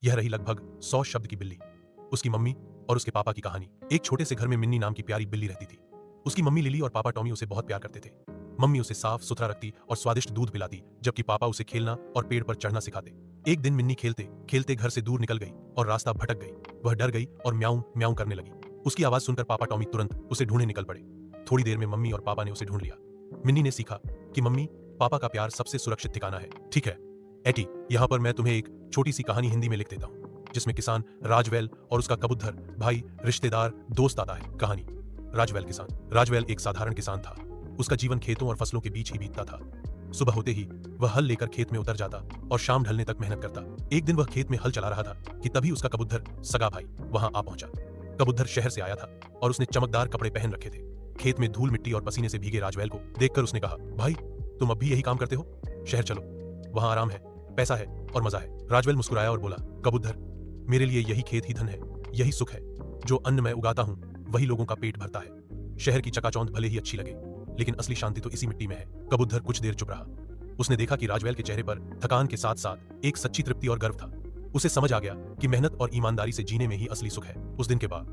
यह रही लगभग 100 शब्द की बिल्ली, उसकी मम्मी और उसके पापा की कहानी। एक छोटे से घर में मिन्नी नाम की प्यारी बिल्ली रहती थी। उसकी मम्मी लिली और पापा टॉमी उसे बहुत प्यार करते थे। मम्मी उसे साफ सुथरा रखती और स्वादिष्ट दूध पिलाती, जबकि पापा उसे खेलना और पेड़ पर चढ़ना सिखाते। एक दिन मिन्नी खेलते खेलते घर से दूर निकल गई और रास्ता भटक गई। वह डर गई और म्याऊं म्याऊं करने लगी। उसकी आवाज सुनकर पापा टॉमी तुरंत उसे ढूंढने निकल पड़े। थोड़ी देर में मम्मी और पापा ने उसे ढूंढ लिया। मिन्नी ने सीखा कि मम्मी पापा का प्यार सबसे सुरक्षित ठिकाना है। ठीक है एटी, यहाँ पर मैं तुम्हें एक छोटी सी कहानी हिंदी में लिख देता हूँ, जिसमें किसान राजवैल और उसका कबूतर भाई रिश्तेदार दोस्त आता है। कहानी। राजवैल किसान। राजवैल एक साधारण किसान था। उसका जीवन खेतों और फसलों के बीच ही बीतता था। सुबह होते ही वह हल लेकर खेत में उतर जाता और शाम ढलने तक मेहनत करता। एक दिन वह खेत में हल चला रहा था कि तभी उसका कबूतर सगा भाई वहां आ पहुंचा। कबूतर शहर से आया था और उसने चमकदार कपड़े पहन रखे थे। खेत में धूल मिट्टी और पसीने से भीगे राजवैल को देखकर उसने कहा, भाई तुम अब भी यही काम करते हो? शहर चलो, वहां आराम है, पैसा है और मजा है। राजवैल मुस्कुराया और बोला, कबूतर मेरे लिए यही खेत ही धन है, यही सुख है। जो अन्न मैं उगाता हूँ वही लोगों का पेट भरता है। शहर की चकाचौंध भले ही अच्छी लगे, लेकिन असली शांति तो इसी मिट्टी में है। कबूतर कुछ देर चुप रहा। उसने देखा कि राजवैल के चेहरे पर थकान के साथ साथ एक सच्ची तृप्ति और गर्व था। उसे समझ आ गया कि मेहनत और ईमानदारी से जीने में ही असली सुख है। उस दिन के बाद